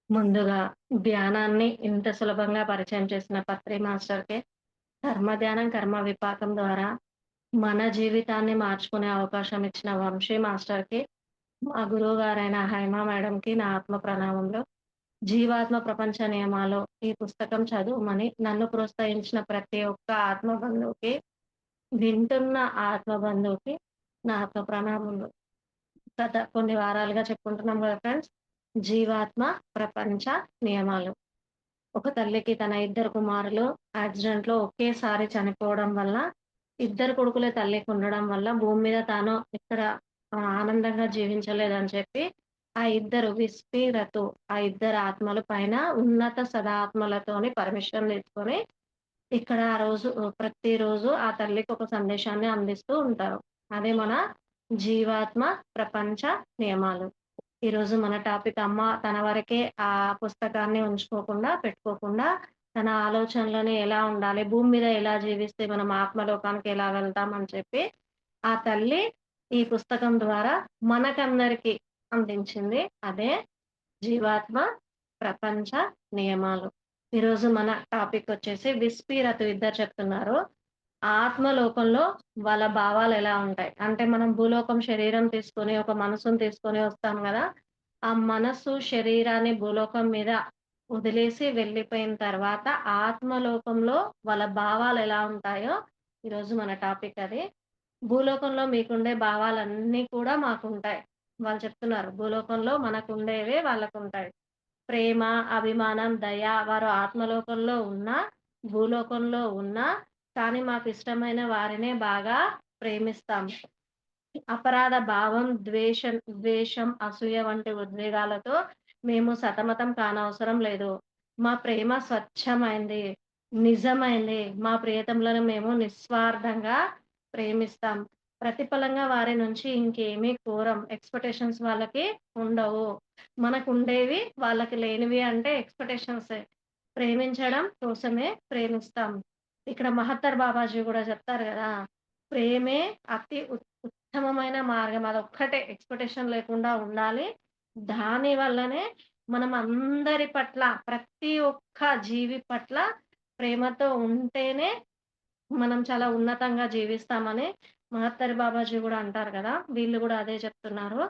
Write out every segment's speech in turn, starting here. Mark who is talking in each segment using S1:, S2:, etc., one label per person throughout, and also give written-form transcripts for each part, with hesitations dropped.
S1: ముందుగా ధ్యానాన్ని ఇంత సులభంగా పరిచయం చేసిన పత్రి మాస్టర్‌కి, కర్మ ధ్యానం, కర్మ విపాకం ద్వారా మన జీవితాన్ని మార్చుకునే అవకాశం ఇచ్చిన వంశీ మాస్టర్‌కి, మా గురువుగారైన హైమా మేడంకి నా ఆత్మ ప్రణామములు. జీవాత్మ ప్రపంచ నియమాలు ఈ పుస్తకం చదువుమని నన్ను ప్రోత్సహించిన ప్రతి ఒక్క ఆత్మ బంధువుకి, వింటున్న ఆత్మ బంధువుకి నా ఆత్మ ప్రణామములు. గత కొన్ని వారాలుగా చెప్పుకుంటున్నాం గదా ఫ్రెండ్స్. జీవాత్మ ప్రపంచ నియమాలు. ఒక తల్లికి తన ఇద్దరు కుమారులు యాక్సిడెంట్‌లో ఒకేసారి చనిపోవడం వల్ల, ఇద్దరు కొడుకులే తల్లికి ఉండడం వల్ల భూమి మీద తాను ఇక్కడ ఆనందంగా జీవించలేదని చెప్పి, ఆ ఇద్దరు విస్పి, రతు ఆ ఇద్దరు ఆత్మలు పైన ఉన్నత సదాత్మలతోని పర్మిషన్ తీసుకొని, ఇక్కడ ఆ రోజు ప్రతిరోజు ఆ తల్లికి ఒక సందేశాన్ని అందిస్తూ ఉంటారు. అదే మన జీవాత్మ ప్రపంచ నియమాలు. ఈరోజు మన టాపిక్ అమ్మ తన వరకే ఆ పుస్తకాన్ని ఉంచుకోకుండా, పెట్టుకోకుండా తన ఆలోచనలని ఎలా ఉండాలి, భూమి మీద ఎలా జీవిస్తే మనం ఆత్మలోకానికి ఎలా వెళ్తాం అని చెప్పి, ఆ తల్లి ఈ పుస్తకం ద్వారా మనకందరికి అందించింది. అదే జీవాత్మ ప్రపంచ నియమాలు. ఈరోజు మన టాపిక్ వచ్చేసి విస్పి, రతు ఇద్దరు చెప్తున్నారు. ఆత్మలోకంలో వాళ్ళ భావాలెలా ఉంటాయి? అంటే మనం భూలోకం శరీరం తీసుకొని, ఒక మనసుని తీసుకొని వస్తాం గదా! ఆ మనస్సు, శరీరాన్ని భూలోకం మీద వదిలేసి వెళ్ళిపోయిన తర్వాత, ఆత్మలోకంలో వాళ్ళ భావాలెలా ఉంటాయో, ఈరోజు మన టాపిక్ అది. భూలోకంలో మీకుండే భావాలన్నీ కూడా మాకుంటాయి. వాళ్ళు చెప్తున్నారు. భూలోకంలో మనకుండేవే వాళ్ళకుంటాయి. ప్రేమ, అభిమానం, దయ వారు ఆత్మలోకంలో ఉన్నా, భూలోకంలో ఉన్నా, కానీ మాకిష్టమైన వారినే బాగా ప్రేమిస్తాం. అపరాధ భావం, ద్వేషం, అసూయ వంటి ఉద్వేగాలతో మేము సతమతం కానవసరం లేదు. మా ప్రేమ స్వచ్ఛమైంది, నిజమైంది. మా ప్రియతములను మేము నిస్వార్థంగా ప్రేమిస్తాం. ప్రతిఫలంగా వారి నుంచి ఇంకేమీ కోరం. ఎక్స్‌పెక్టేషన్స్ వాళ్ళకి ఉండవు. మనకుండేవి వాళ్ళకి లేనివి అంటే ఎక్స్‌పెక్టేషన్సే. ప్రేమించడం కోసమే ప్రేమిస్తాం. ఇక్కడ మహత్తర్ బాబాజీ గూడా చెప్తారు గదా! ప్రేమే అతి ఉత్తమమైన మార్గం. అదొక్కటే ఎక్స్‌పెక్టేషన్ లేకుండా ఉండాలి. దాని వల్లనే మనం అందరి పట్ల, ప్రతి ఒక్క జీవి పట్ల ప్రేమతో ఉంటేనే మనం చాలా ఉన్నతంగా జీవిస్తామని మహత్తరి బాబాజీ గూడా అంటారు గదా! వీళ్ళు గూడా అదే చెప్తున్నారు.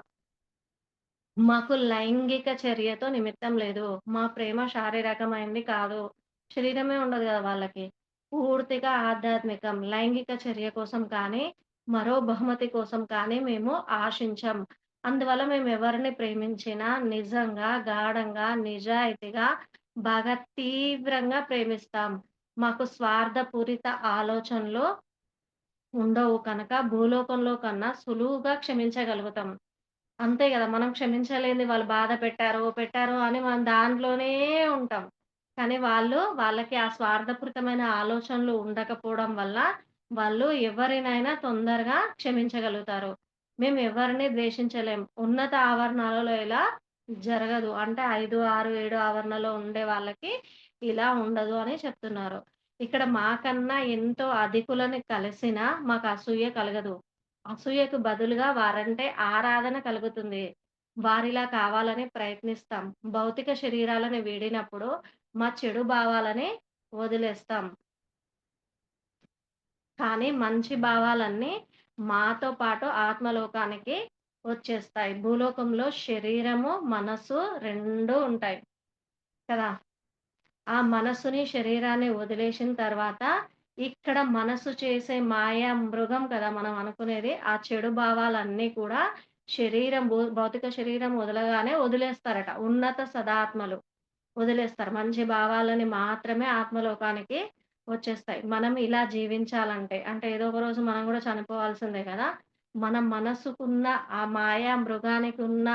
S1: మాకు లైంగిక చర్యతో నిమిత్తం లేదు. మా ప్రేమ శారీరకమైంది కాదు. శరీరమే ఉండదు గదా వాళ్ళకి. పూర్తిగా ఆధ్యాత్మికం. లైంగిక చర్య కోసం కానీ, మరో బహుమతి కోసం కానీ మేము ఆశించం. అందువల్ల మేమెవరిని ప్రేమించినా నిజంగా, గాఢంగా, నిజాయితీగా, బాగా తీవ్రంగా ప్రేమిస్తాం. మాకు స్వార్థపూరిత ఆలోచనలు ఉండవు కనుక భూలోకంలో కన్నా సులువుగా క్షమించగలుగుతాం. అంతే గదా! మనం క్షమించలేనిది వాళ్ళు బాధ పెట్టారు అని మనం దాంట్లోనే ఉంటాం. కానీ వాళ్ళకి ఆ స్వార్థపూరితమైన ఆలోచనలు ఉండకపోవడం వల్ల, వాళ్ళు ఎవరినైనా తొందరగా క్షమించగలుగుతారు. మేము ఎవరిని ద్వేషించలేం. ఉన్నత ఆవరణాలలో ఇలా జరగదు. అంటే 5, 6, 7 ఆవరణలో ఉండే వాళ్ళకి ఇలా ఉండదు అని చెప్తున్నారు. ఇక్కడ మాకన్నా ఎంతో అధికులని కలిసినా మాకు అసూయ కలగదు. అసూయకు బదులుగా వారంటే ఆరాధన కలుగుతుంది. వారిలా కావాలని ప్రయత్నిస్తాం. భౌతిక శరీరాలను వీడినప్పుడు మా చెడు భావాలని వదిలేస్తాం. కానీ మంచి భావాలన్నీ మాతో పాటు ఆత్మలోకానికి వచ్చేస్తాయి. భూలోకంలో శరీరము, మనసు 2 ఉంటాయి కదా! ఆ మనస్సుని, శరీరాన్ని వదిలేసిన తర్వాత, ఇక్కడ మనసు చేసే మాయ మృగం కదా మనం అనుకునేది. ఆ చెడు భావాలన్నీ కూడా భౌతిక శరీరం వదలగానే వదిలేస్తారట. ఉన్నత సదాత్మలు వదిలేస్తారు. మంచి భావాలని మాత్రమే ఆత్మలోకానికి వచ్చేస్తాయి. మనం ఇలా జీవించాలంటే, అంటే ఏదో ఒక రోజు మనం గూడా చనిపోవాల్సిందే గదా! మన మనసుకున్న ఆ మాయా మృగానికున్న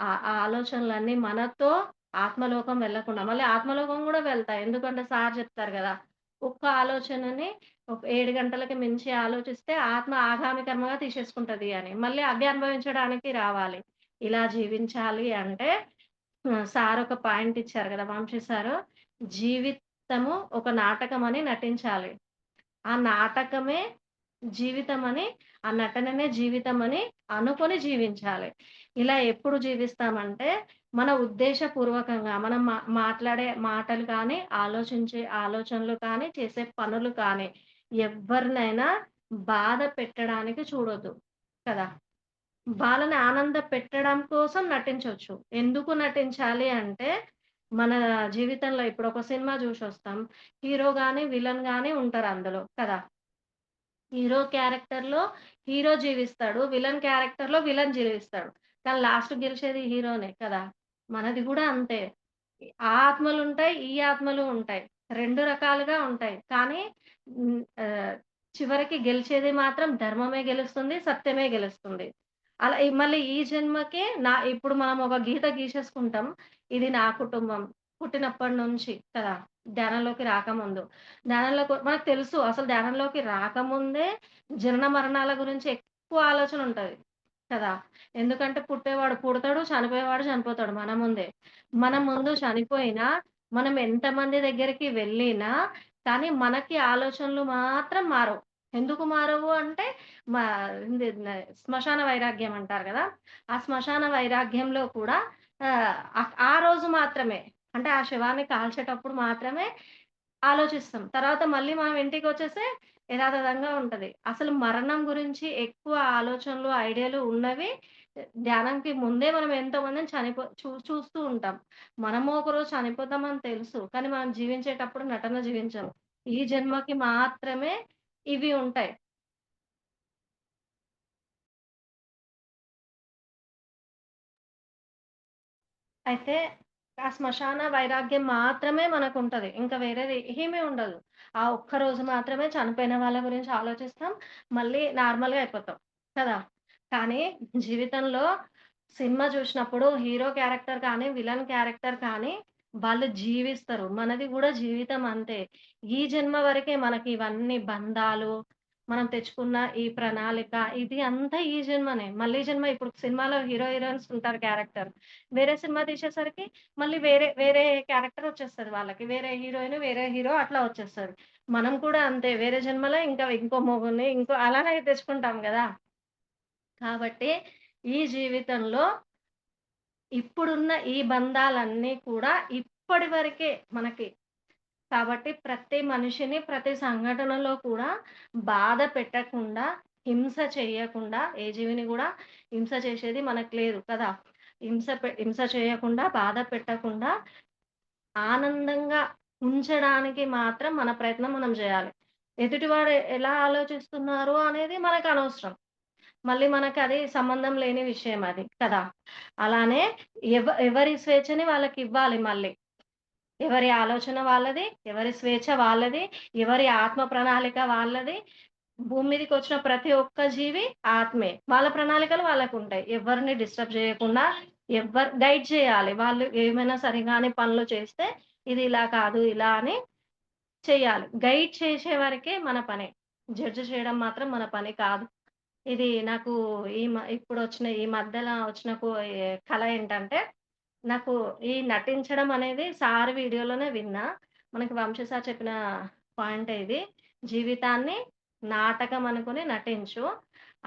S1: ఆ ఆలోచనలన్నీ మనతో ఆత్మలోకం వెళ్ళకుండా, మళ్ళీ ఆత్మలోకం గూడా వెళ్తాయి. ఎందుకంటే సార్ చెప్తారు గదా! ఒక్క ఆలోచనని ఒక 7 గంటలకి మించి ఆలోచిస్తే ఆత్మ ఆగామి కర్మగా తీసేసుకుంటది అని. మళ్ళీ అదే అనుభవించడానికి రావాలి. ఇలా జీవించాలి అంటే సార్ ఒక పాయింట్ ఇచ్చారు గదా! వంశీ సారు. జీవితము ఒక నాటకం అని నటించాలి. ఆ నాటకమే జీవితమని, ఆ నటననే జీవితమని అనుకోని జీవించాలి. ఇలా ఎప్పుడు జీవిస్తామంటే, మన ఉద్దేశపూర్వకంగా మనం మాట్లాడే మాటలు కానీ, ఆలోచించే ఆలోచనలు కానీ, చేసే పనులు కానీ, ఎవ్వరినైనా బాధ పెట్టడానికి చూడొద్దు. కదా! వాళ్ళని ఆనంద పెట్టడం కోసం నటించొచ్చు. ఎందుకు నటించాలి అంటే, మన జీవితంలో ఇప్పుడు ఒక సినిమా జూసొస్తాం. హీరో గాని, విలన్ గాని ఉంటారందులో కదా! హీరో క్యారెక్టర్‌లో హీరో జీవిస్తాడు. విలన్ క్యారెక్టర్‌లో విలన్ జీవిస్తాడు. కానీ లాస్ట్‌కి గెలిచేది హీరోనే కదా! మనది గూడా అంతే. ఆ ఆత్మలుంటాయి, ఈ ఆత్మలు ఉంటాయి. 2 రకాలుగా ఉంటాయి. కానీ చివరికి గెలిచేది మాత్రం ధర్మమే గెలుస్తుంది, సత్యమే గెలుస్తుంది. అలా మళ్ళీ ఈ జన్మకే ఇప్పుడు మనం ఒక గీత గీసేసుకుంటాం. ఇది నా కుటుంబం. పుట్టినప్పటి నుంచి కదా! ధ్యానంలోకి రాకముందు. మనకు తెలుసు అసలు ధ్యానంలోకి రాకముందే జనన మరణాల గురించి ఎక్కువ ఆలోచన ఉంటది. కదా! ఎందుకంటే పుట్టేవాడు పుడతాడు, చనిపోయేవాడు చనిపోతాడు మన ముందే. మన ముందు చనిపోయినా, మనం ఎంతమంది దగ్గరికి వెళ్ళినా, కానీ మనకి ఆలోచనలు మాత్రం మారవు. ఎందుకు మారవు అంటే, మా ఇది శ్మశాన వైరాగ్యం అంటారు గదా! ఆ శ్మశాన వైరాగ్యంలో కూడా ఆ రోజు మాత్రమే అంటే ఆ శవాన్ని కాల్చేటప్పుడు మాత్రమే ఆలోచిస్తాం. తర్వాత మళ్ళీ మనం ఇంటికొచ్చేస్తే యథాతథంగా ఉంటది. అసలు మరణం గురించి ఎక్కువ ఆలోచనలు, ఐడియాలు ఉన్నవి ధ్యానంకి ముందే మనం ఎంతోమందిని చూస్తూ ఉంటాం. మనము ఒకరోజు చనిపోతామని తెలుసు. కానీ మనం జీవించేటప్పుడు నటన జీవించం. ఈ జన్మకి మాత్రమే ఇవి ఉంటాయి. అయితే ఆ శ్మశాన వైరాగ్యం మాత్రమే మనకుంటది. ఇంకా వేరేది ఏమీ ఉండదు. ఆ ఒక్కరోజు మాత్రమే చనిపోయిన వాళ్ళ గురించి ఆలోచిస్తాం. మళ్ళీ నార్మల్‌గా అయిపోతాం. కదా! కానీ జీవితంలో సినిమా చూసినప్పుడు హీరో క్యారెక్టర్ కానీ, విలన్ క్యారెక్టర్ కానీ వాళ్ళు జీవిస్తారు. మనది గూడా జీవితం అంతే. ఈ జన్మ వరకే మనకి ఇవన్నీ బంధాలు, మనం తెచ్చుకున్న ఈ ప్రణాళిక ఇది అంతా ఈ జన్మనే. మళ్ళీ జన్మ ఇప్పుడు సినిమాలో హీరో, హీరోయిన్స్ ఉంటారు క్యారెక్టర్. వేరే సినిమా తీసేసరికి మళ్ళీ వేరే వేరే క్యారెక్టర్ వచ్చేస్తది వాళ్ళకి. వేరే హీరోయిన్, వేరే హీరో అట్లా వచ్చేస్తది. మనం కూడా అంతే వేరే జన్మలో ఇంకా ఇంకో మొగుడిని ఇంకో అలానే తెచ్చుకుంటాం గదా! కాబట్టి ఈ జీవితంలో ఇప్పుడున్న ఈ బంధాలన్నీ కూడా ఇప్పటి వరకే మనకి. కాబట్టి ప్రతి మనిషిని ప్రతి సంఘటనలో కూడా బాధ పెట్టకుండా, హింస చెయ్యకుండా ఏ జీవిని గూడా హింస చేసేది మనకు లేదు కదా! హింస చేయకుండా, బాధ పెట్టకుండా ఆనందంగా ఉంచడానికి మాత్రం మన ప్రయత్నం మనం జేయాలి. ఎదుటివారు ఎలా ఆలోచిస్తున్నారు అనేది మనకనవసరం. మళ్ళీ మనకది సంబంధం లేని విషయం అది కదా! అలానే ఎవరి స్వేచ్ఛని వాళ్ళకివ్వాలి మళ్ళీ. ఎవరి ఆలోచన వాళ్ళది, ఎవరి స్వేచ్ఛ వాళ్ళది, ఎవరి ఆత్మ ప్రణాళిక వాళ్ళది. భూమి మీదకొచ్చిన ప్రతి ఒక్క జీవి ఆత్మే. వాళ్ళ ప్రణాళికలు వాళ్ళకుంటాయి. ఎవరిని డిస్టర్బ్ జేయకుండా గైడ్ చేయాలి. వాళ్ళు ఏమైనా సరిగాని పనులు చేస్తే, ఇది ఇలా కాదు, ఇలా అని చెయ్యాలి. గైడ్ చేసే వరకే మన పని. జడ్జ్ చేయడం మాత్రం మన పని కాదు. ఇది నాకు ఇప్పుడొచ్చిన ఈ మధ్యల వచ్చిన కల ఏంటంటే, నాకు ఈ నటించడం అనేది సార్ వీడియోలోనే విన్నా. మనకి వంశీ సార్ చెప్పిన పాయింటే ఇది. జీవితాన్ని నాటకం అనుకుని నటించు.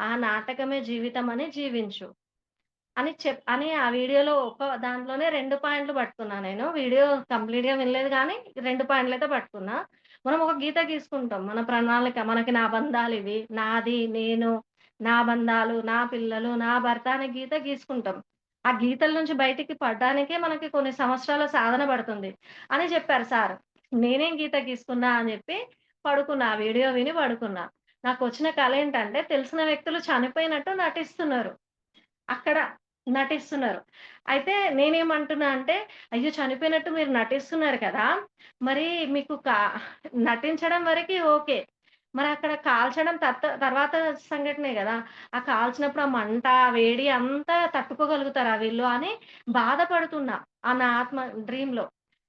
S1: ఆ నాటకమే జీవితం అని జీవించు. అని ఆ వీడియోలో దాంట్లోనే 2 పాయింట్లు పట్టుకున్నా నేను. వీడియో కంప్లీట్‌గా వినలేదు గానీ, 2 పాయింట్లయితే పట్టుకున్నా. మనం ఒక గీత గీసుకుంటాం. మన ప్రణాళిక మనకి నా బంధాలివి, నాది, నేను, నా బంధాలు, నా పిల్లలు, నా భర్త అనే గీత గీసుకుంటాం. ఆ గీతల నుంచి బయటికి పడ్డానికే మనకి కొన్ని సంవత్సరాల సాధన పడుతుంది అని చెప్పారు సారు. నేనేం గీత గీసుకున్నా అని చెప్పి పడుకున్నా. ఆ వీడియో విని పడుకున్నా. నాకొచ్చిన కలేంటంటే తెలిసిన వ్యక్తులు చనిపోయినట్టు నటిస్తున్నారు. అక్కడ నటిస్తున్నారు. అయితే నేనేమంటున్నా అంటే, అయ్యో! చనిపోయినట్టు మీరు నటిస్తున్నారు కదా! మరి మీకు నటించడం వరకి ఓకే. మరక్కడ కాల్చడం తర్వాత సంఘటనే గదా! ఆ కాల్చినప్పుడు ఆ మంట, ఆ వేడి అంతా తట్టుకోగలుగుతారా వీళ్ళు అని బాధపడుతున్నా. నా ఆత్మ డ్రీమ్‌లో.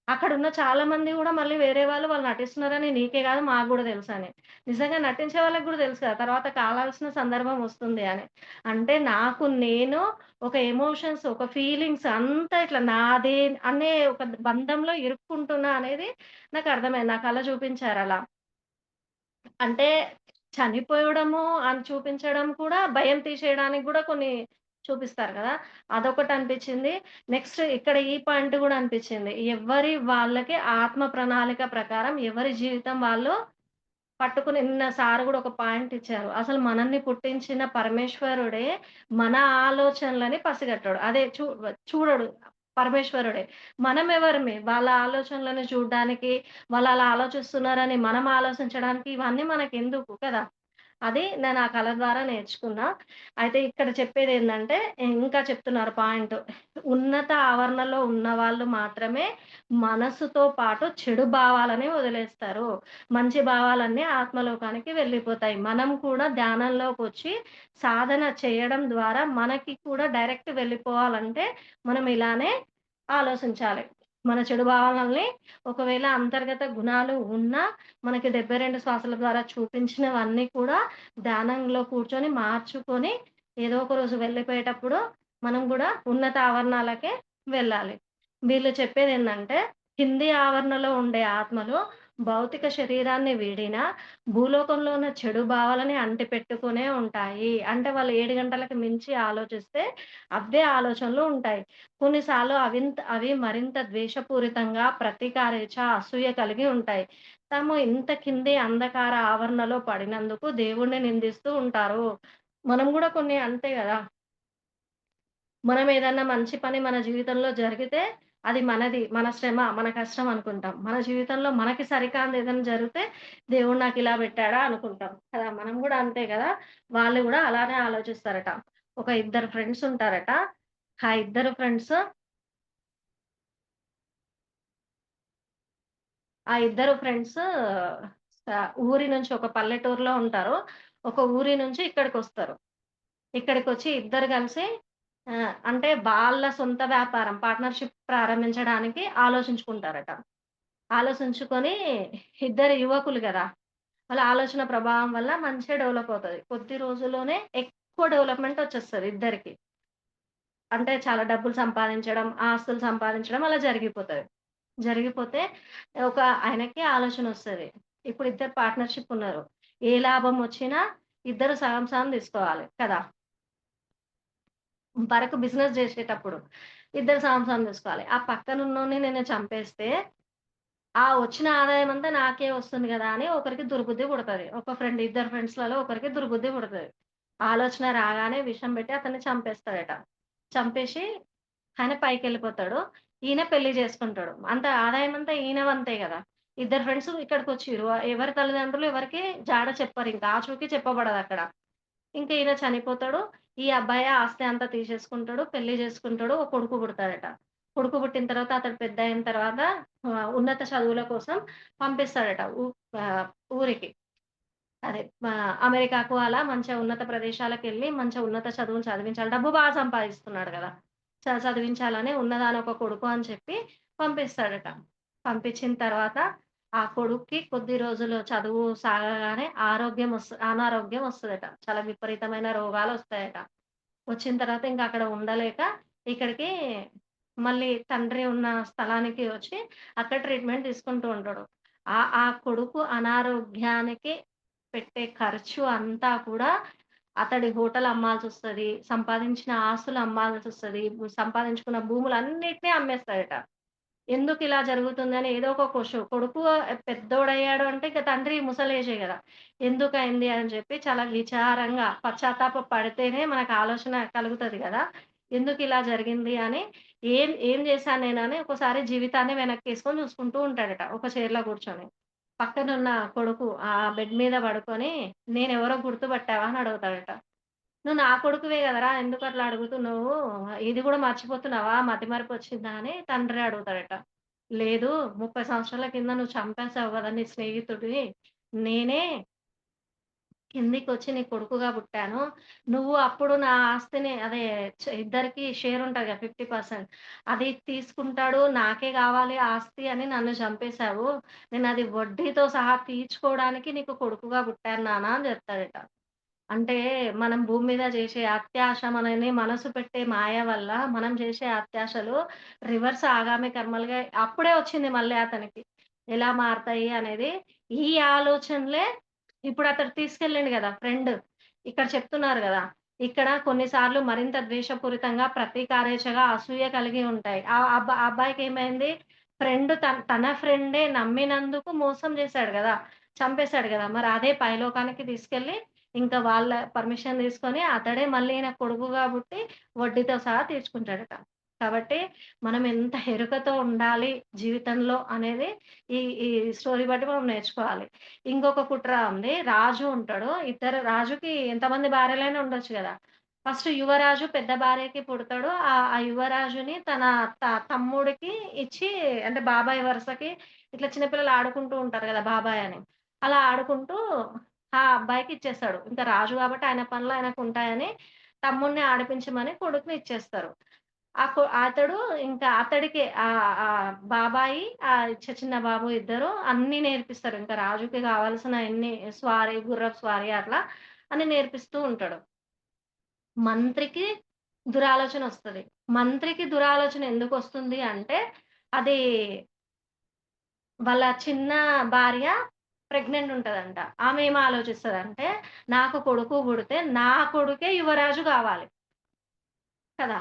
S1: అక్కడున్న చాలా మంది గూడా మళ్ళీ వేరే వాళ్ళు నటిస్తున్నారని నీకే గాదు మాకు గూడా తెలుసని. నిజంగా నటించే వాళ్ళకి గూడా తెలుసు కదా! తర్వాత కాలాల్సిన సందర్భం వస్తుంది అని. అంటే నాకు నేను ఒక ఎమోషన్స్, ఒక ఫీలింగ్స్ అంతా ఇట్లా నాదే అనే ఒక బంధంలో ఇరుక్కుంటున్నా అనేది నాకర్థమైంది. నా కళ చూపించారలా. అంటే చనిపోవడము అని చూపించడం కూడా భయం తీసేయడానికి గూడా కొన్ని చూపిస్తారు గదా! అదొకటనిపిచ్చింది. నెక్స్ట్ ఇక్కడ ఈ పాయింట్ గూడా అనిపిచ్చింది. ఎవ్వరి వాళ్ళకి ఆత్మ ప్రణాళిక ప్రకారం ఎవరి జీవితం వాళ్ళు పట్టుకుని నిన్న సారు గూడా ఒక పాయింట్ ఇచ్చారు. అసలు మనల్ని పుట్టించిన పరమేశ్వరుడే మన ఆలోచనలని పసిగట్టడు. అదే చూడడు పరమేశ్వరుడే. మనమెవరమే వాళ్ళ ఆలోచనలను చూడ్డానికి, వాళ్ళలా ఆలోచిస్తున్నారని మనం ఆలోచించడానికి ఇవన్నీ మనకెందుకు కదా! అది నేను ఆ కళ ద్వారా నేర్చుకున్నా. అయితే ఇక్కడ చెప్పేదేందంటే, ఇంకా చెప్తున్నారు పాయింట్. ఉన్నత ఆవరణలో ఉన్నవాళ్ళు మాత్రమే మనసుతో పాటు చెడు భావాలని వదిలేస్తారు. మంచి భావాలన్నీ ఆత్మలోకానికి వెళ్ళిపోతాయి. మనం కూడా ధ్యానంలోకొచ్చి సాధన చేయడం ద్వారా మనకి కూడా డైరెక్ట్ వెళ్ళిపోవాలంటే, మనం ఇలానే ఆలోచించాలి. మన చెడు భావనల్ని ఒకవేళ అంతర్గత గుణాలు ఉన్నా, మనకి 72 శ్వాసల ద్వారా చూపించినవన్నీ కూడా ధ్యానంలో కూర్చొని మార్చుకొని, ఏదో ఒక రోజు వెళ్ళిపోయేటప్పుడు మనం గూడా ఉన్నత ఆవరణాలకే వెళ్ళాలి. వీళ్ళు చెప్పేదేందంటే, కింది ఆవరణలో ఉండే ఆత్మలు భౌతిక శరీరాన్ని వీడినా, భూలోకంలో ఉన్న చెడు భావాలని అంటిపెట్టుకునే ఉంటాయి. అంటే వాళ్ళు 7 గంటలకు మించి ఆలోచిస్తే అవే ఆలోచనలు ఉంటాయి. కొన్నిసార్లు అవి మరింత ద్వేషపూరితంగా, ప్రతీకారేచ్ఛ, అసూయ కలిగి ఉంటాయి. తాము ఇంత కింది అంధకార ఆవరణలో పడినందుకు దేవుడిని నిందిస్తూ ఉంటారు. మనం గూడా కొన్ని అంతే గదా! మనం ఏదన్నా మంచి పని మన జీవితంలో జరిగితే, అది మనది, మన శ్రమ, మన కష్టం అనుకుంటాం. మన జీవితంలో మనకి సరికానిది ఏదైనా జరిగితే, దేవుడు నాకిలా పెట్టాడా అనుకుంటాం కదా! మనం గూడా అంతే గదా! వాళ్ళు గూడా అలానే ఆలోచిస్తారట. ఒక ఇద్దరు ఫ్రెండ్స్ ఉంటారట. ఆ ఇద్దరు ఫ్రెండ్స్ ఆ ఇద్దరు ఫ్రెండ్స్ ఊరి నుంచి ఒక పల్లెటూరులో ఉంటారు. ఒక ఊరి నుంచి ఇక్కడికొస్తారు. ఇక్కడికొచ్చి ఇద్దరు కలిసి అంటే వాళ్ళ సొంత వ్యాపారం పార్ట్నర్‌షిప్ ప్రారంభించడానికి ఆలోచించుకుంటారట. ఆలోచించుకొని ఇద్దరు యువకులు గదా! వాళ్ళ ఆలోచన ప్రభావం వల్ల మంచిగా డెవలప్ అవుతది. కొద్ది రోజుల్లోనే ఎక్కువ డెవలప్‌మెంట్ వచ్చేస్తది ఇద్దరికి. అంటే చాలా డబ్బులు సంపాదించడం, ఆస్తులు సంపాదించడం అలా జరిగిపోతది. జరిగిపోతే ఒక ఆయనకి ఆలోచనొస్తది. ఇప్పుడు ఇద్దరు పార్ట్నర్‌షిప్ ఉన్నారు. ఏ లాభం వచ్చినా ఇద్దరు సగం సగం తీసుకోవాలి కదా! వరకు బిజినెస్ జేసేటప్పుడు. ఇద్దరు సగం సగం తీసుకోవాలి. ఆ పక్కనున్నోడిని నేను చంపేస్తే, ఆ వచ్చిన ఆదాయమంతా నాకే వస్తుంది గదా! అని ఒకరికి దుర్బుద్ధి పుడతది. ఒక ఫ్రెండ్ ఇద్దరు ఫ్రెండ్స్‌లలో ఒకరికి దుర్బుద్ధి పుడతది. ఆలోచన రాగానే విషం పెట్టి అతన్ని చంపేస్తాడట. చంపేసి ఆయన పైకెళ్ళిపోతాడు. ఈయన పెళ్లి చేసుకుంటాడు. అంత ఆదాయమంతా ఈయన వంతే గదా! ఇద్దరు ఫ్రెండ్స్ ఇక్కడికొచ్చిర్రు. ఎవరి తల్లిదండ్రులు ఎవరికీ జాడ చెప్పరింక. ఆచూకీ చెప్పబడదక్కడ. ఇంక ఈయన చనిపోతాడు. ఈ అబ్బాయి ఆస్తి అంతా తీసేసుకుంటాడు. పెళ్లి చేసుకుంటాడు. ఒక కొడుకు పుడతాడట. కొడుకు పుట్టిన తర్వాత అతడు పెద్దయిన తర్వాత ఉన్నత చదువుల కోసం పంపిస్తాడట. ఊరికి. అదే అమెరికాకు అలా మంచిగా ఉన్నత ప్రదేశాలకెళ్ళి మంచిగా ఉన్నత చదువులు చదివించాలి. డబ్బు బాగా సంపాదిస్తున్నాడు గదా! చదివించాలని ఉన్నదానొక కొడుకు అని చెప్పి పంపిస్తాడట. పంపించిన తర్వాత ఆ కొడుక్కి కొద్ది రోజులు చదువు సాగగానే అనారోగ్యం వస్తదట. చాలా విపరీతమైన రోగాలొస్తాయట. వచ్చిన తర్వాత ఇంక అక్కడ ఉండలేక ఇక్కడికి మళ్ళీ తండ్రి ఉన్న స్థలానికి వచ్చి అక్కడ ట్రీట్‌మెంట్ తీసుకుంటూ ఉంటాడు. ఆ కొడుకు అనారోగ్యానికి పెట్టే ఖర్చు అంతా కూడా అతడి హోటల్ అమ్మాల్సొస్తది. సంపాదించిన ఆస్తులు అమ్మాల్సొస్తది. సంపాదించుకున్న భూములన్నిటిని అమ్మేస్తాడట. ఎందుకిలా జరుగుతుందని ఏదో ఒక కొడుకు పెద్దోడయ్యాడు అంటే ఇక తండ్రి ముసలేజే గదా! ఎందుకయింది అని చెప్పి చాలా విచారంగా పశ్చాత్తాప పడితేనే మనకు ఆలోచన కలుగుతది గదా! ఎందుకిలా జరిగింది అని ఏం చేశాను నేనని ఒకసారి జీవితాన్ని వెనక్కేసుకొని చూసుకుంటూ ఉంటాడట. ఒక చైర్‌లో కూర్చొని. పక్కనున్న కొడుకు ఆ బెడ్ మీద పడుకొని "నేనెవరో గుర్తుపట్టావా?" అని అడుగుతాడట. "నువ్వు నా కొడుకువే గదరా! ఎందుకట్లా అడుగుతున్నావు? ఇది గూడా మర్చిపోతున్నావా? మతిమరుపొచ్చిందా?" అని తండ్రి అడుగుతాడట. "లేదు 30 సంవత్సరాల కింద నువ్వు చంపేసావు గదా! నీ స్నేహితుడిని. నేనే కిందికొచ్చి నీ కొడుకుగా పుట్టాను. నువ్వు అప్పుడు నా ఆస్తిని అదే ఇద్దరికీ షేర్ ఉంటది కదా! 50% అది తీసుకుంటాడు. నాకే గావాలి ఆస్తి అని నన్ను చంపేసావు. నేనది వడ్డీతో సహా తీర్చుకోవడానికి నీకు కొడుకుగా పుట్టాను నాన్న" అని చెప్తాడట. అంటే మనం భూమి మీద చేసే అత్యాశ మనని మనసు పెట్టే మాయ వల్ల మనం చేసే అత్యాశలు రివర్స్ ఆగామి కర్మలుగా అప్పుడే వచ్చింది మళ్ళీ అతనికి. ఎలా మారతాయి అనేది ఈ ఆలోచనలే ఇప్పుడు అతడు తీసుకెళ్ళిండు గదా! ఫ్రెండ్. ఇక్కడ చెప్తున్నారు గదా! ఇక్కడ కొన్ని సార్లు మరింత ద్వేషపూరితంగా, ప్రతీకారేచ్ఛగా, అసూయ కలిగి ఉంటాయి. ఆ అబ్బాయికేమైంది? ఫ్రెండ్ తన ఫ్రెండే నమ్మినందుకు మోసం జేశాడు గదా! చంపేసాడు గదా! మరి అదే పైలోకానికి తీసుకెళ్ళి ఇంకా వాళ్ళ పర్మిషన్ తీసుకొని అతడే మళ్ళీ ఈయన కొడుకుగా పుట్టి వడ్డీతో సహా తీర్చుకుంటాడట. కాబట్టి మనం ఎంత ఎరుకతో ఉండాలి జీవితంలో అనేది ఈ ఈ స్టోరీ బట్టి మనం నేర్చుకోవాలి. ఇంకొక కుట్ర ఉంది. రాజు ఉంటాడు. రాజుకి ఎంతమంది భార్యలైనా ఉండొచ్చు గదా! ఫస్ట్ యువరాజు పెద్ద భార్యకి పుడతాడు. ఆ యువరాజుని తన తమ్ముడికి ఇచ్చి అంటే బాబాయ్ వరుసకి ఇట్లా చిన్న పిల్లలు ఆడుకుంటూ ఉంటారు గదా! బాబాయ్ అని. అలా ఆడుకుంటూ ఆ అబ్బాయికి ఇచ్చేస్తాడు. ఇంకా రాజు గాబట్టి ఆయన పనులు ఆయనకుంటాయని తమ్ముడిని ఆడిపించమని కొడుకుని ఇచ్చేస్తారు. అతడు ఇంకా అతడికే బాబాయి చిన్న బాబు ఇద్దరు అన్నీ నేర్పిస్తారు. ఇంకా రాజుకి కావాల్సిన అన్ని గుర్రపు స్వారీ అట్లా అన్ని నేర్పిస్తూ ఉంటాడు. మంత్రికి దురాలోచనొస్తది. మంత్రికి దురాలోచన ఎందుకొస్తుంది అంటే, అది వాళ్ళ చిన్న భార్య ప్రెగ్నెంట్ ఉంటదంట. ఆమె ఏం ఆలోచిస్తదంటే, నాకు కొడుకు పుడితే, నా కొడుకే యువరాజు గావాలి కదా!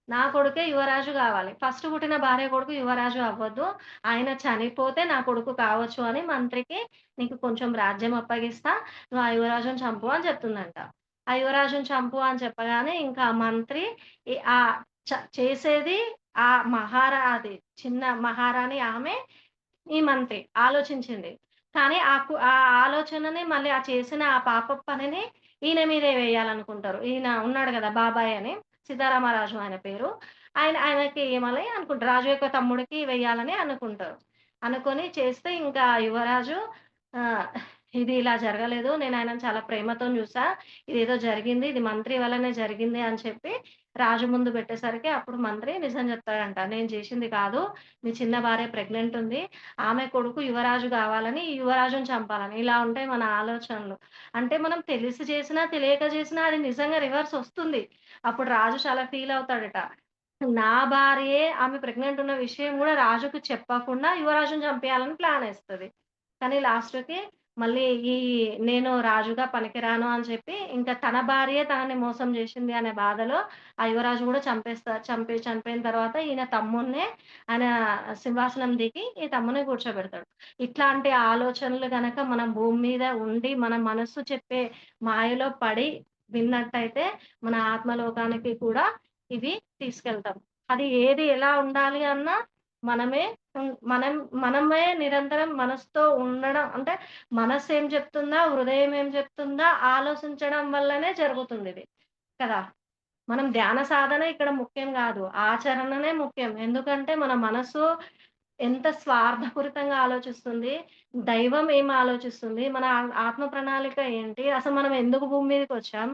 S1: నా కొడుకే యువరాజు గావాలి. ఫస్ట్ పుట్టిన భార్య కొడుకు యువరాజు అవ్వద్దు. ఆయన చనిపోతే నా కొడుకు కావచ్చు అని మంత్రికి నీకు కొంచెం రాజ్యం అప్పగిస్తా. నువ్వు ఆ యువరాజుని చంపు అని చెప్తుందంట. ఆ యువరాజుని చంపు అని చెప్పగానే ఇంకా ఆ మంత్రి ఈ చేసేది ఆ అది చిన్న మహారాణి ఆమె, ఈ మంత్రి ఆలోచించింది. కానీ ఆ ఆలోచనని మళ్ళీ చేసిన ఆ పాపపు పనిని ఈయన మీదే వేయాలనుకుంటారు. ఈయన ఉన్నాడు గదా! బాబాయ్ అని. సీతారామరాజు ఆయన పేరు. ఆయనకి ఇయ్యమని అనుకుంటారు. రాజు యొక్క తమ్ముడికి వెయ్యాలని అనుకుంటారు. అనుకోని చేస్తే ఇంకా యువరాజు ఆహ్, ఇది ఇలా జరగలేదు. నేను ఆయనని చాలా ప్రేమతోని చూసా. ఇదేదో జరిగింది. ఇది మంత్రి వల్లనే జరిగింది అని చెప్పి రాజు ముందు పెట్టేసరికి అప్పుడు మంత్రి నిజం చెప్తాడంట. నేను చేసింది కాదు. మీ చిన్న భార్య ప్రెగ్నెంట్ ఉంది. ఆమె కొడుకు యువరాజు గావాలని, ఈ యువరాజుని చంపాలని. ఇలా ఉంటాయి మన ఆలోచనలు. అంటే మనం తెలిసి చేసినా, తెలియక చేసినా అది నిజంగా రివర్స్ ఒస్తుంది. అప్పుడు రాజు చాలా ఫీల్ అవుతాడట. నా భార్యే ఆమె ప్రెగ్నెంట్ ఉన్న విషయం గూడా రాజుకు చెప్పకుండా యువరాజుని చంపేయాలని ప్లానేస్తది. కానీ లాస్ట్‌కి మళ్ళీ నేను రాజుగా పనికిరాను అని చెప్పి, ఇంకా తన భార్యే తనని మోసం జేషింది అనే బాధలో ఆ యువరాజు గూడా చనిపోయిన తర్వాత ఈయన తమ్ముడినే ఆయన సింహాసనం దిగి ఈ తమ్ముడిని కూర్చోబెడతాడు. ఇట్లాంటి ఆలోచనలు గనక మనం భూమి మీద ఉండి, మన మనస్సు చెప్పే మాయలో పడి విన్నట్టయితే, మన ఆత్మలోకానికి కూడా ఇవి తీసుకెళ్తాం. అది ఏది ఎలా ఉండాలి అన్నా మనమే మనమే నిరంతరం మనసుతో ఉండడం అంటే మనస్సేం చెప్తుందా, హృదయం ఏం చెప్తుందా ఆలోచించడం వల్లనే జరుగుతుందిది. కదా! మనం ధ్యాన సాధన ఇక్కడ ముఖ్యం గాదు. ఆచరణనే ముఖ్యం. ఎందుకంటే మన మనసు ఎంత స్వార్థపూరితంగా ఆలోచిస్తుంది, దైవం ఏం ఆలోచిస్తుంది, మన ఆత్మ ప్రణాళిక ఏంటి, అసలు మనం ఎందుకు భూమి మీదకొచ్చాం,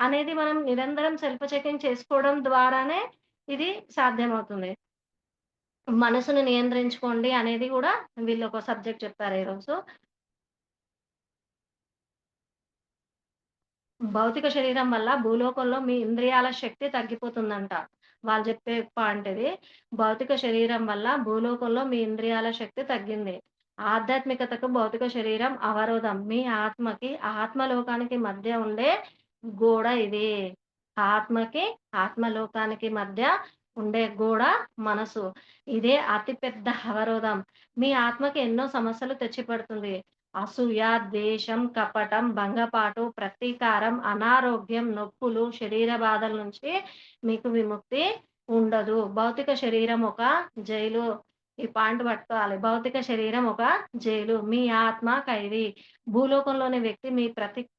S1: అనేది మనం నిరంతరం సెల్ఫ్ చెకింగ్ చేసుకోవడం ద్వారానే ఇది సాధ్యమవుతుంది. మనసుని నియంత్రించుకోండి అనేది గూడా వీళ్ళొక సబ్జెక్ట్ చెప్పారు ఈరోజు. భౌతిక శరీరం వల్ల భూలోకంలో మీ ఇంద్రియాల శక్తి తగ్గిపోతుందంట. వాళ్ళు చెప్పే పాయింట్ ఇది. భౌతిక శరీరం వల్ల భూలోకంలో మీ ఇంద్రియాల శక్తి తగ్గింది. ఆధ్యాత్మికతకు భౌతిక శరీరం అవరోధం. మీ ఆత్మకి, ఆత్మలోకానికి మధ్య ఉండే గోడ ఇది. ఆత్మకి, ఆత్మలోకానికి మధ్య ఉండే గోడ మనసు. ఇదే అతి పెద్ద అవరోధం. మీ ఆత్మకి ఎన్నో సమస్యలు తెచ్చిపెడుతుంది. అసూయ, ద్వేషం, కపటం, భంగపాటు, ప్రతీకారం, అనారోగ్యం, నొప్పులు, శరీర బాధల నుంచి మీకు విముక్తి ఉండదు. భౌతిక శరీరం ఒక జైలు. ఈ పాయింట్ పట్టుకోవాలి. భౌతిక శరీరం ఒక జైలు. మీ ఆత్మ ఖైదీ. భూలోకంలోని వ్యక్తి మీ ప్రతికూల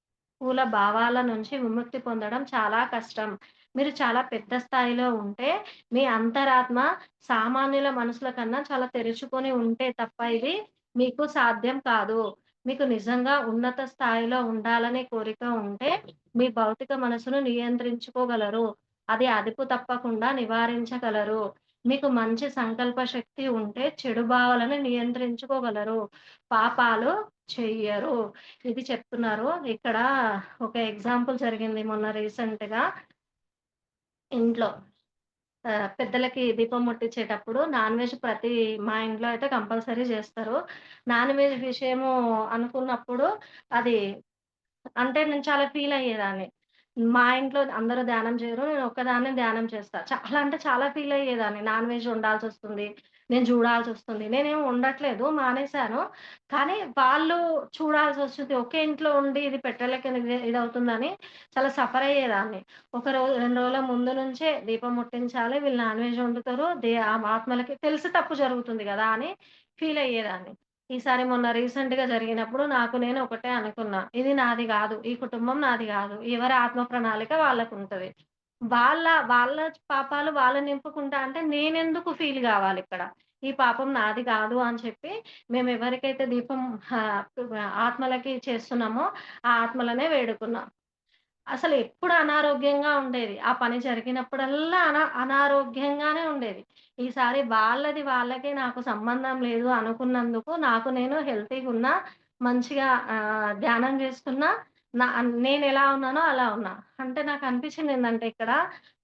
S1: భావాల నుంచి విముక్తి పొందడం చాలా కష్టం. మీరు చాలా పెద్ద స్థాయిలో ఉంటే, మీ అంతరాత్మ సామాన్యుల మనసుల కన్నా చాలా తెరుచుకొని ఉంటే తప్ప ఇది మీకు సాధ్యం కాదు. మీకు నిజంగా ఉన్నత స్థాయిలో ఉండాలనే కోరిక ఉంటే, మీ భౌతిక మనసును నియంత్రించుకోగలరు. అది అదుపు తప్పకుండా నివారించగలరు. మీకు మంచి సంకల్ప శక్తి ఉంటే, చెడు భావాలను నియంత్రించుకోగలరు. పాపాలు చెయ్యరు. ఇది చెప్తున్నారు. ఇక్కడ ఒక ఎగ్జాంపుల్ జరిగింది మొన్న రీసెంట్‌గా ఇంట్లో. పెద్దలకి దీపం ముట్టించేటప్పుడు నాన్ వెజ్ మా ఇంట్లో అయితే కంపల్సరీ చేస్తారు. నాన్ వెజ్ విషయము అనుకున్నప్పుడు అది అంటే నేను చాలా ఫీల్ అయ్యేదాన్ని. మా ఇంట్లో అందరూ ధ్యానం చేయరు. నేను ఒక్కదాన్నే ధ్యానం చేస్తా. చాలా అంటే చాలా ఫీల్ అయ్యేదాన్ని. నాన్ వెజ్ వండాల్సొస్తుంది. నేను చూడాల్సొస్తుంది. నేనేమి వండట్లేదు. మానేశాను. కానీ వాళ్ళు చూడాల్సొస్తుంది. ఒకే ఇంట్లో ఉండి ఇది పెట్టలేక ఇదవుతుందని చాలా సఫర్ అయ్యేదాన్ని. ఒక రోజు 2 రోజుల ముందు నుంచే దీపం ముట్టించాలి. వీళ్ళు నాన్ వెజ్ వండుతారు. ఆ ఆత్మలకి తెలిసి తప్పు జరుగుతుంది గదా! అని ఫీల్ అయ్యేదాన్ని. ఈసారి మొన్న రీసెంట్‌గా జరిగినప్పుడు నాకు నేను ఒకటే అనుకున్నా. ఇది నాది గాదు. ఈ కుటుంబం నాది గాదు. ఎవరి ఆత్మ ప్రణాళిక వాళ్ళకుంటది. వాళ్ళ పాపాలు వాళ్ళు నింపుకుంటా అంటే నేనెందుకు ఫీల్ గావాలిక్కడ? ఈ పాపం నాది గాదు అని చెప్పి మేమెవరికైతే దీపం ఆత్మలకి చేస్తున్నామో ఆ ఆత్మలనే వేడుకున్నా. అసలెప్పుడు అనారోగ్యంగా ఉండేది. ఆ పని జరిగినప్పుడల్లా అనారోగ్యంగానే ఉండేది. ఈసారి వాళ్ళది వాళ్ళకే నాకు సంబంధం లేదు అనుకున్నందుకు నాకు నేను హెల్తీగున్నా. మంచిగా ధ్యానం జేస్తున్నా. నా నేనెలా ఉన్నానో అలా ఉన్నా. అంటే నాకనిపించిందేందంటే ఇక్కడ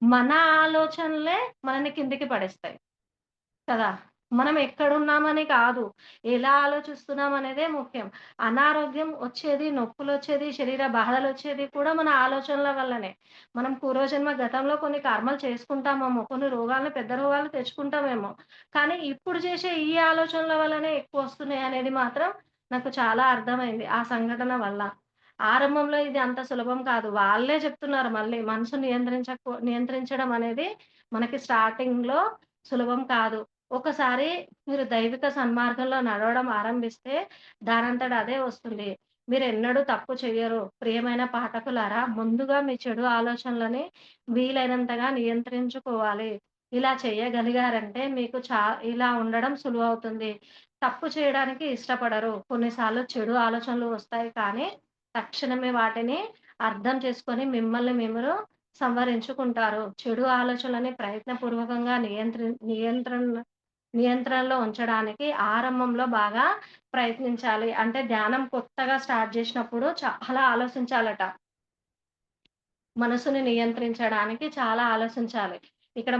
S1: మన ఆలోచనలే మనల్ని కిందకి పడేస్తాయి. కదా! మనం ఎక్కడున్నామని కాదు. ఎలా ఆలోచిస్తున్నామనేదే ముఖ్యం. అనారోగ్యం వచ్చేది, నొప్పులొచ్చేది, శరీర బాధలొచ్చేది కూడా మన ఆలోచనల వల్లనే. మనం పూర్వజన్మ గతంలో కొన్ని కర్మలు చేసుకుంటామేమో, కొన్ని రోగాలను పెద్ద రోగాలు తెచ్చుకుంటామేమో. కానీ ఇప్పుడు చేసే ఈ ఆలోచనల వల్లనే ఎక్కువొస్తున్నాయనేది మాత్రం నాకు చాలా అర్థమైంది ఆ సంఘటన వల్ల. ఆరంభంలో ఇది అంత సులభం కాదు. వాళ్ళే చెప్తున్నారు మళ్ళీ మనసు నియంత్రించడం అనేది మనకి స్టార్టింగ్‌లో సులభం కాదు. ఒకసారి మీరు దైవిక సన్మార్గంలో నడవడం ఆరంభిస్తే దానంతట అదే వస్తుంది. మీరెన్నడూ తప్పు చెయ్యరు. ప్రియమైన పాఠకులారా, ముందుగా మీ చెడు ఆలోచనలని వీలైనంతగా నియంత్రించుకోవాలి. ఇలా చేయగలిగారంటే మీకు ఇలా ఉండడం సులువవుతుంది. తప్పు చేయడానికి ఇష్టపడరు. కొన్నిసార్లు చెడు ఆలోచనలు వస్తాయి కానీ, తక్షణమే వాటిని అర్థం చేసుకొని మిమ్మల్ని మీరు సంవరించుకుంటారు. చెడు ఆలోచనలని ప్రయత్నపూర్వకంగా నియంత్రణలో ఉంచడానికి ఆరంభంలో బాగా ప్రయత్నించాలి. అంటే ధ్యానం కొత్తగా స్టార్ట్ జేసినప్పుడు చాలా ఆలోచించాలట. మనసుని నియంత్రించడానికి చాలా ఆలోచించాలి. ఇక్కడ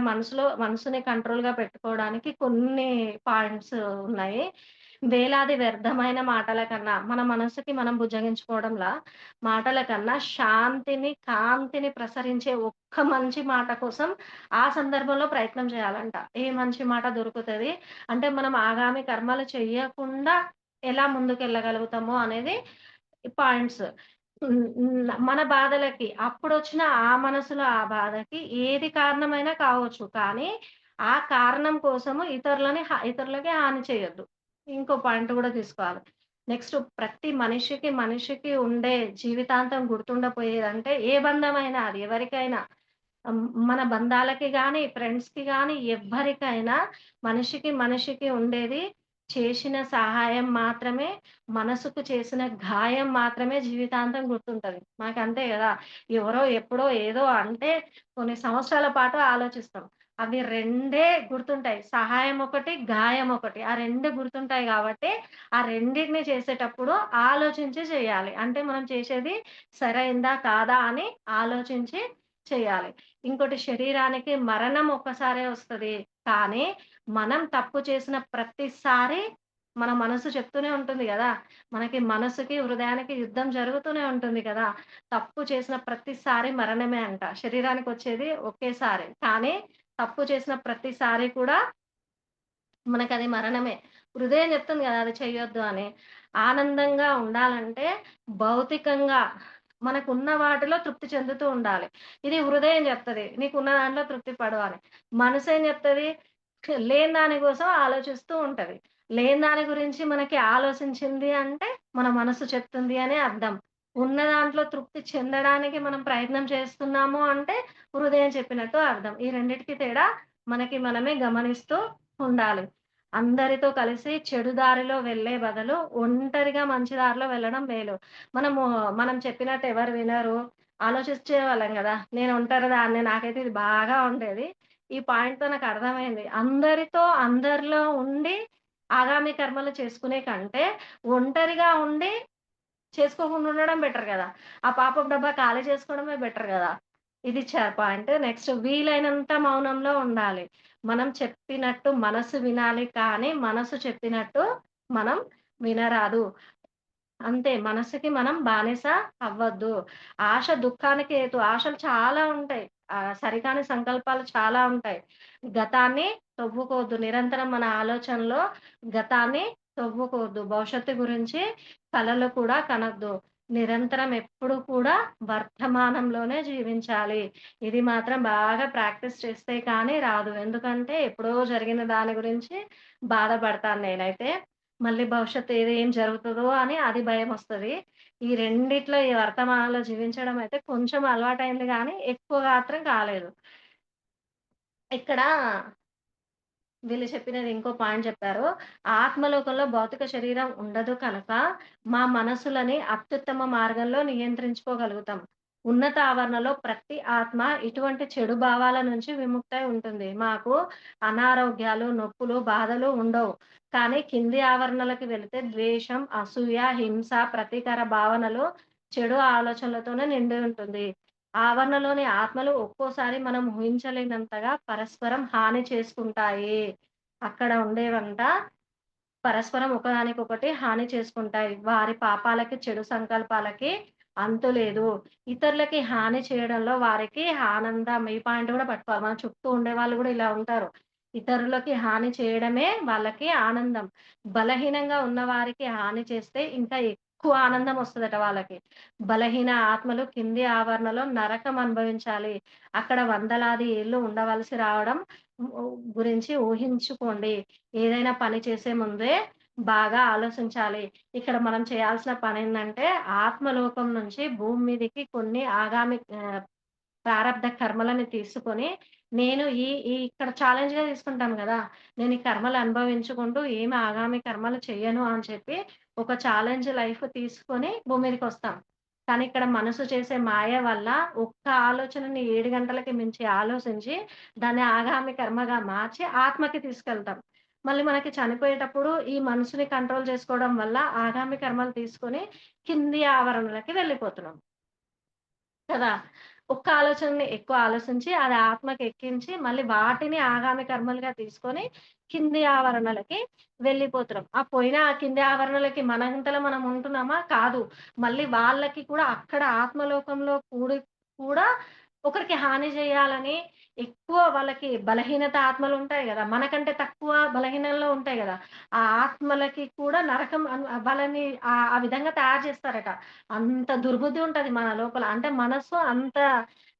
S1: మనసుని కంట్రోల్‌గా పెట్టుకోవడానికి కొన్ని పాయింట్స్ ఉన్నాయి. వేలాది వ్యర్థమైన మాటల కన్నా, మన మనసుకి మనం బుజ్జగించుకోవడంలా, మాటల కన్నా శాంతిని, కాంతిని ప్రసరించే ఒక్క మంచి మాట కోసం ఆ సందర్భంలో ప్రయత్నం చేయాలంట. ఏ మంచి మాట దొరుకుతది? అంటే మనం ఆగామి కర్మలు చెయ్యకుండా ఎలా ముందుకెళ్ళగలుగుతామో అనేది పాయింట్స్. హ్మ్. హ్మ్. మన బాధలకి అప్పుడొచ్చిన ఆ మనసులో ఆ బాధకి ఏది కారణమైనా కావచ్చు. కానీ, ఆ కారణం కోసము ఇతరులకి హాని చేయొద్దు. ఇంకో పాయింట్ గూడా తీసుకోవాలి. నెక్స్ట్ ప్రతి మనిషికి ఉండే జీవితాంతం గుర్తుండపోయేదంటే ఏ బంధమైనా అది ఎవరికైనా మన బంధాలకి గాని, ఫ్రెండ్స్‌కి గాని ఎవ్వరికైనా మనిషికి ఉండేది చేసిన సహాయం మాత్రమే, మనసుకు చేసిన గాయం మాత్రమే జీవితాంతం గుర్తుంటది. మనకంతే గదా! ఎవరో ఎప్పుడో ఏదో అంటే కొన్ని సంవత్సరాల పాటు ఆలోచిస్తాం. అవి రెండే గుర్తుంటాయి. సహాయం ఒకటి, గాయం ఒకటి. ఆ 2 గుర్తుంటాయి గాబట్టి, ఆ రెండిటిని చేసేటప్పుడు ఆలోచించి చేయాలి. అంటే మనం చేసేది సరైందా? కాదా? అని ఆలోచించి చేయాలి. ఇంకోటి శరీరానికి మరణం ఒక్కసారే వస్తది. కానీ, మనం తప్పు చేసిన ప్రతిసారి మన మనసు చెప్తూనే ఉంటుంది గదా! మనకి మనసుకి, హృదయానికి యుద్ధం జరుగుతూనే ఉంటుంది కదా! తప్పు చేసిన ప్రతిసారి మరణమే అంట. శరీరానికొచ్చేది ఒకేసారి. కానీ, తప్పు చేసిన ప్రతిసారి కూడా మనకది మరణమే. హృదయం చెప్తుంది గదా! అది చెయ్యొద్దు అని. ఆనందంగా ఉండాలంటే భౌతికంగా మనకున్న వాటిలో తృప్తి చెందుతూ ఉండాలి. ఇది హృదయం జెప్తది. నీకున్న దాంట్లో తృప్తి పడు అని. మనసేం జెప్తది? లేని దాని కోసం ఆలోచిస్తూ ఉంటది. లేని దాని గురించి మనకి ఆలోచించింది అంటే మన మనసు చెప్తుంది అనే అర్థం. ఉన్న దాంట్లో తృప్తి చెందడానికి మనం ప్రయత్నం చేస్తున్నాము అంటే హృదయం చెప్పినట్టు అర్థం. ఈ రెండిటికి తేడా మనకి మనమే గమనిస్తూ ఉండాలి. అందరితో కలిసి చెడు దారిలో వెళ్ళే బదులు ఒంటరిగా మంచి దారిలో వెళ్ళడం మేలు. మనము మనం చెప్పినట్టు ఎవరు వినరు. ఆలోచించేవాళ్ళం గదా! నేను ఒంటరి దాన్ని నాకైతే ఇది బాగా ఉండేది. ఈ పాయింట్‌తో నాకర్థమైంది. అందరిలో ఉండి ఆగామి కర్మలు చేసుకునే కంటే ఒంటరిగా ఉండి చేసుకోకుండా ఉండడం బెటర్ గదా! ఆ పాపపు డబ్బా ఖాళీ చేసుకోవడమే బెటర్ గదా! ఇదిచ్చారు పాయింట్. నెక్స్ట్ వీలైనంత మౌనంలో ఉండాలి. మనం చెప్పినట్టు మనసు వినాలి కానీ, మనసు చెప్పినట్టు మనం వినరాదు. అంతే. మనసుకి మనం బానిస అవ్వద్దు. ఆశ దుఃఖానికి హేతు. ఆశలు చాలా ఉంటాయి. సరికాని సంకల్పాలు చాలా ఉంటాయి. గతాన్ని తవ్వుకోవద్దు. నిరంతరం మన ఆలోచనలో గతాన్ని తవ్వుకోవద్దు. భవిష్యత్తు గురించి కలలు కూడా కనొద్దు. నిరంతరం ఎప్పుడు కూడా వర్తమానంలోనే జీవించాలి. ఇది మాత్రం బాగా ప్రాక్టీస్ చేస్తే కానీ రాదు. ఎందుకంటే ఎప్పుడో జరిగిన దాని గురించి బాధపడతాను నేనైతే. మళ్ళీ భవిష్యత్తు ఏం జరుగుతదో అని అది భయమొస్తది. ఈ రెండిట్లో ఈ వర్తమానంలో జీవించడం అయితే కొంచెం అలవాటయింది గానీ, ఎక్కువ మాత్రం కాలేదు. ఇక్కడ వీళ్ళు చెప్పినది ఇంకో పాయింట్ చెప్పారు. ఆత్మలోకంలో భౌతిక శరీరం ఉండదు కనుక, మా మనసులని అత్యుత్తమ మార్గంలో నియంత్రించుకోగలుగుతాం. ఉన్నత ఆవరణలో ప్రతి ఆత్మ ఇటువంటి చెడు భావాల నుంచి విముక్తై ఉంటుంది. మాకు అనారోగ్యాలు, నొప్పులు, బాధలు ఉండవు. కానీ కింది ఆవరణలకి వెళితే ద్వేషం, అసూయ, హింస, ప్రతీకార భావనలు, చెడు ఆలోచనలతోనే నిండి ఉంటుంది. ఆవరణలోని ఆత్మలు ఒక్కోసారి మనం ఊహించలేనంతగా పరస్పరం హాని చేసుకుంటాయి. అక్కడ ఉండేవంట పరస్పరం ఒకదానికొకటి హాని చేసుకుంటాయి. వారి పాపాలకి, చెడు సంకల్పాలకి అంతు లేదు. ఇతరులకి హాని చేయడంలో వారికి ఆనందం. ఈ పాయింట్ గూడా పట్టుకోవాలి. మన చుట్టూ ఉండేవాళ్ళు గూడా ఇలా ఉంటారు. ఇతరులకి హాని చేయడమే వాళ్ళకి ఆనందం. బలహీనంగా ఉన్నవారికి హాని చేస్తే ఇంకా ఎక్కువ ఆనందం ఒస్తదట వాళ్ళకి. బలహీన ఆత్మలు కింది ఆవరణలో నరకం అనుభవించాలి. అక్కడ వందలాది ఏళ్ళు ఉండవలసి రావడం గురించి ఊహించుకోండి. ఏదైనా పని చేసే ముందే బాగా ఆలోచించాలి. ఇక్కడ మనం చేయాల్సిన పనేందంటే, ఆత్మలోకం నుంచి భూమి మీదకి కొన్ని ప్రారబ్ధ కర్మలని తీసుకొని, నేను ఈ ఈ ఇక్కడ ఛాలెంజ్‌గా తీసుకుంటాం గదా! నేను ఈ కర్మలు అనుభవించుకుంటూ ఏమి ఆగామి కర్మలు చెయ్యను అని చెప్పి, ఒక ఛాలెంజ్ లైఫ్ తీసుకొని భూమి మీదకొస్తాం. కానీ ఇక్కడ మనసు చేసే మాయ వల్ల ఒక్క ఆలోచనని 7 గంటలకి మించి ఆలోచించి, దాన్ని ఆగామి కర్మగా మార్చి ఆత్మకి తీసుకెళ్తాం. మళ్ళీ మనకి చనిపోయేటప్పుడు ఈ మనసుని కంట్రోల్ చేసుకోవడం వల్ల ఆగామి కర్మలు తీసుకొని కింది ఆవరణలకి వెళ్ళిపోతున్నాం. కదా! ఒక్క ఆలోచనని ఎక్కువ ఆలోచించి, అది ఆత్మకెక్కించి, మళ్ళీ వాటిని ఆగామి కర్మలుగా తీసుకొని, కింది ఆవరణలకి వెళ్ళిపోతున్నాం. ఆ పోయిన ఆ కింది ఆవరణలకి మనంతల మనం ఉంటున్నామా? కాదు. మళ్ళీ వాళ్ళకి కూడా అక్కడ ఆత్మలోకంలో కూడా ఒకరికి హాని జేయాలని ఎక్కువ వాళ్ళకి బలహీనత ఆత్మలుంటాయి గదా! మనకంటే తక్కువ బలహీనంలో ఉంటాయి గదా! ఆ ఆత్మలకి కూడా నరకం వాళ్ళని ఆ విధంగా తయారు చేస్తారట. అంత దుర్బుద్ధి ఉంటది మన లోపల. అంటే మనసు అంత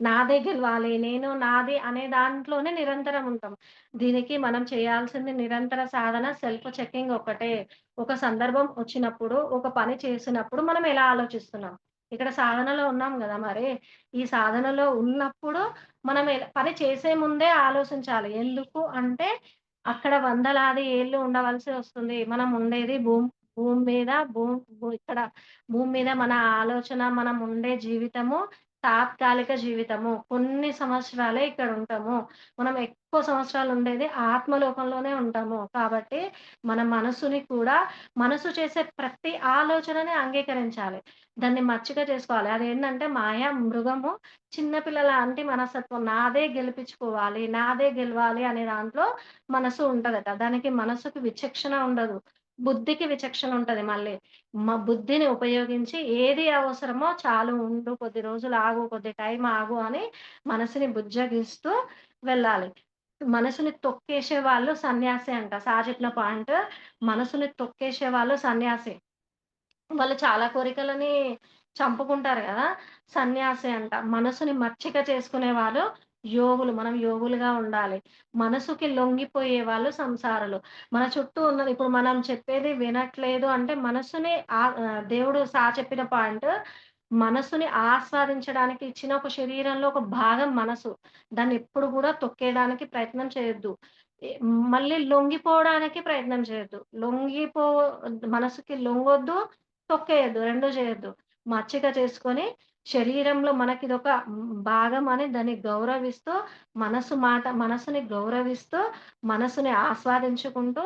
S1: నాదే గెలవాలి, నేను నాది అనే దాంట్లోనే నిరంతరం ఉంటాం. దీనికి మనం చేయాల్సింది నిరంతర సాధన సెల్ఫ్ చెకింగ్ ఒక్కటే. ఒక సందర్భం వచ్చినప్పుడు, ఒక పని చేసినప్పుడు మనం ఎలా ఆలోచిస్తున్నాం? ఇక్కడ సాధనలో ఉన్నాం గదా! మరి. ఈ సాధనలో ఉన్నప్పుడు మనం పని చేసే ముందే ఆలోచించాలి. ఎందుకు అంటే అక్కడ వందలాది ఏళ్ళు ఉండవలసి వస్తుంది. మనం ఉండేది భూమి మీద ఇక్కడ భూమి మీద మన ఆలోచన, మనం ఉండే జీవితము తాత్కాలిక జీవితము. కొన్ని సంవత్సరాలే ఇక్కడుంటాము. మనం ఎక్కువ సంవత్సరాలు ఉండేది ఆత్మలోకంలోనే ఉంటాము. కాబట్టి మన మనసుని కూడా మనసు చేసే ప్రతి ఆలోచనని అంగీకరించాలి. దాన్ని మచ్చిక చేసుకోవాలి. అదేంటంటే మాయ, మృగము, చిన్న పిల్లలాంటి మనస్తత్వం. నాదే గెలిపించుకోవాలి, నాదే గెలవాలి అనే దాంట్లో మనసు ఉంటదట. దానికి మనసుకి విచక్షణ ఉండదు. బుద్ధికి విచక్షణ ఉంటది మళ్ళీ. బుద్ధిని ఉపయోగించి ఏది అవసరమో చాలు ఉండు, కొద్ది రోజులు ఆగు, కొద్ది టైం ఆగు అని మనసుని బుజ్జగిస్తూ వెళ్ళాలి. మనసుని తొక్కేసే వాళ్ళు సన్యాసి అంట. సార్ చెప్పిన పాయింట్ మనసుని తొక్కేసే వాళ్ళు సన్యాసి. వాళ్ళు చాలా కోరికలని చంపుకుంటారు గదా! సన్యాసి అంట. మనసుని మచ్చిక చేసుకునేవాళ్ళు యోగులు. మనం యోగులుగా ఉండాలి. మనసుకి లొంగిపోయే వాళ్ళు సంసారులు. మన చుట్టూ ఉన్నది ఇప్పుడు మనం చెప్పేది వినట్లేదు అంటే మనసుని దేవుడు చెప్పిన పాయింట్ మనసుని ఆస్వాదించడానికి ఇచ్చిన ఒక శరీరంలో ఒక భాగం మనసు. దాన్నెప్పుడు గూడా తొక్కేయడానికి ప్రయత్నం చేయొద్దు. ఎ మళ్ళీ లొంగిపోవడానికి ప్రయత్నం చేయొద్దు. మనసుకి లొంగొద్దు, తొక్కేయొద్దు. 2 చేయొద్దు. మచ్చిక చేసుకొని శరీరంలో మనకిదొక భాగం అని దాన్ని గౌరవిస్తూ, మనసుని గౌరవిస్తూ, మనసుని ఆస్వాదించుకుంటూ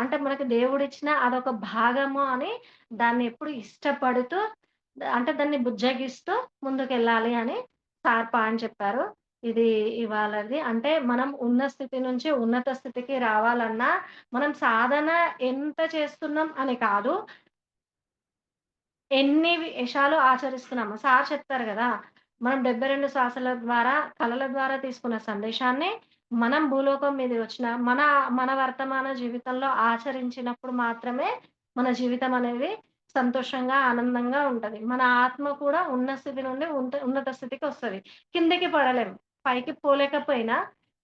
S1: అంటే మనకి దేవుడిచ్చిన అదొక భాగము అని దాన్ని ఎప్పుడు ఇష్టపడుతూ అంటే దాన్ని బుజ్జగిస్తూ ముందుకెళ్ళాలి అని సార్ పాయింట్ చెప్పారు. ఇది ఇవాళది. అంటే మనం ఉన్న స్థితి నుంచి ఉన్నత స్థితికి రావాలన్నా, మనం సాధన ఎంత చేస్తున్నాం అని కాదు, ఎన్ని విషాలు ఆచరిస్తున్నాము. సార్ చెప్తారు గదా! మనం 72 శ్వాసల ద్వారా, కలల ద్వారా తీసుకున్న సందేశాన్ని, మనం భూలోకం మీదకి వచ్చిన మన వర్తమాన జీవితంలో ఆచరించినప్పుడు మాత్రమే, మన జీవితం అనేది సంతోషంగా, ఆనందంగా ఉంటది. మన ఆత్మ కూడా ఉన్న స్థితి నుండి ఉన్నత స్థితికొస్తది. కిందకి పడలేం. పైకి పోలేకపోయినా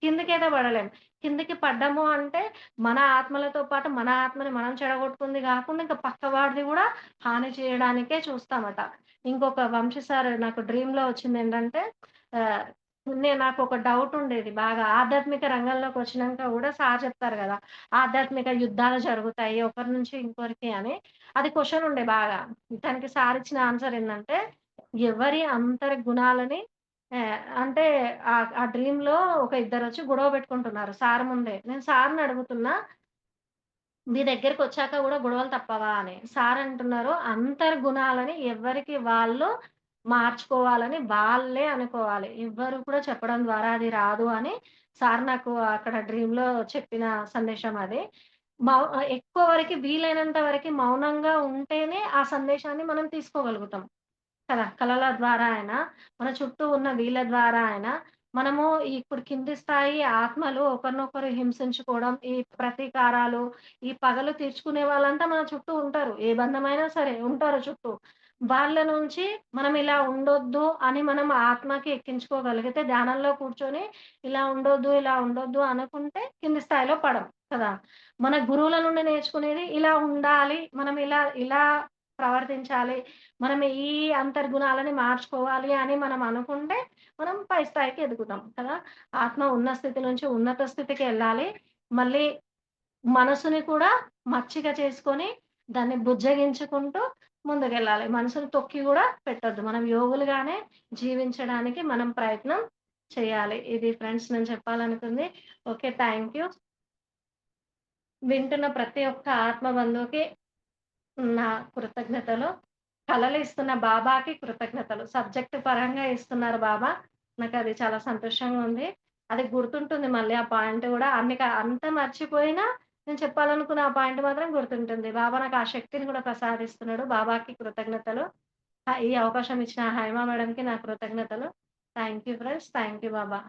S1: కిందకైతే పడలేం. కిందకి పడ్డాము అంటే, మన ఆత్మలతో పాటు మన ఆత్మని మనం చెడగొట్టుకుంది గాకుండా, ఇంకా పక్కవాడిది గూడా హాని చేయడానికే చూస్తామట. ఇంకొక వంశీ సార్ నాకు డ్రీమ్‌లో వచ్చిందేంటంటే ఆహ్, నాకొక డౌట్ ఉండేది బాగా. ఆధ్యాత్మిక రంగంలోకొచ్చినంక గూడా సార్ చెప్తారు గదా! ఆధ్యాత్మిక యుద్ధాలు జరుగుతాయి ఒకరి నుంచి ఇంకొరికి అని. అది క్వెషన్ ఉండే బాగా. దానికి సార్ ఇచ్చిన ఆన్సర్ ఏందంటే, ఎవరి అంతర్గుణాలని అంటే ఆ డ్రీమ్‌లో ఒక ఇద్దరొచ్చి గొడవ పెట్టుకుంటున్నారు సార్ ముందే. నేను సార్‌ని అడుగుతున్నా మీ దగ్గరకొచ్చాక గూడా గొడవలు తప్పవా అని. సార్ అంటున్నారు, అంతర్గుణాలని ఎవ్వరికి వాళ్ళు మార్చుకోవాలని వాళ్ళే అనుకోవాలి. ఎవ్వరు కూడా చెప్పడం ద్వారా అది రాదు అని సార్ నాకు అక్కడ డ్రీమ్‌లో చెప్పిన సందేశం అది. ఎక్కువ వరకి వీలైనంత వరకి మౌనంగా ఉంటేనే ఆ సందేశాన్ని మనం తీసుకోగలుగుతాం. కదా! కళల ద్వారా అయినా, మన చుట్టూ ఉన్న వీళ్ళ ద్వారా అయినా, మనము ఇప్పుడు కింది స్థాయి ఆత్మలు ఒకరినొకరు హింసించుకోవడం, ఈ ప్రతీకారాలు, ఈ పగలు తీర్చుకునే వాళ్ళంతా మన చుట్టూ ఉంటారు. ఏ బంధమైనా సరే ఉంటారు చుట్టూ. వాళ్ళ నుంచి మనం ఇలా ఉండొద్దు అని మనం ఆత్మకి ఎక్కించుకోగలిగితే ధ్యానంలో కూర్చొని ఇలా ఉండొద్దు, ఇలా ఉండొద్దు అనుకుంటే కింది స్థాయిలో పడం కదా! మన గురువుల నుండి నేర్చుకునేది ఇలా ఉండాలి. మనం ఇలా ఇలా ప్రవర్తించాలి. మనం ఈ అంతర్గుణాలని మార్చుకోవాలి అని మనం అనుకుంటే, మనం పై స్థాయికి ఎదుగుతాం కదా! ఆత్మ ఉన్న స్థితి నుంచి ఉన్నత స్థితికెళ్ళాలి. మళ్ళీ మనసుని కూడా మచ్చిక చేసుకొని, దాన్ని బుజ్జగించుకుంటూ ముందుకెళ్ళాలి. మనసుని తొక్కి గూడా పెట్టొద్దు. మనం యోగులుగానే జీవించడానికి మనం ప్రయత్నం చేయాలి. ఇది ఫ్రెండ్స్ నేను చెప్పాలనుకుంది. ఓకే. Thank you. వింటున్న ప్రతి ఒక్క ఆత్మ బంధువుకి నా కృతజ్ఞతలు. కలలు ఇస్తున్న బాబాకి కృతజ్ఞతలు. సబ్జెక్ట్ పరంగా ఇస్తున్నారు బాబా. నాకది చాలా సంతోషంగా ఉంది. అది గుర్తుంటుంది మళ్ళీ ఆ పాయింట్ గూడా. అంతా మర్చిపోయినా నేను చెప్పాలనుకున్న ఆ పాయింట్ మాత్రం గుర్తుంటుంది. బాబా నాకు ఆ శక్తిని కూడా ప్రసాదిస్తున్నాడు. బాబాకి కృతజ్ఞతలు. ఈ అవకాశం ఇచ్చిన హైమా మేడంకి నా కృతజ్ఞతలు. Thank you friends. Thank you Baba.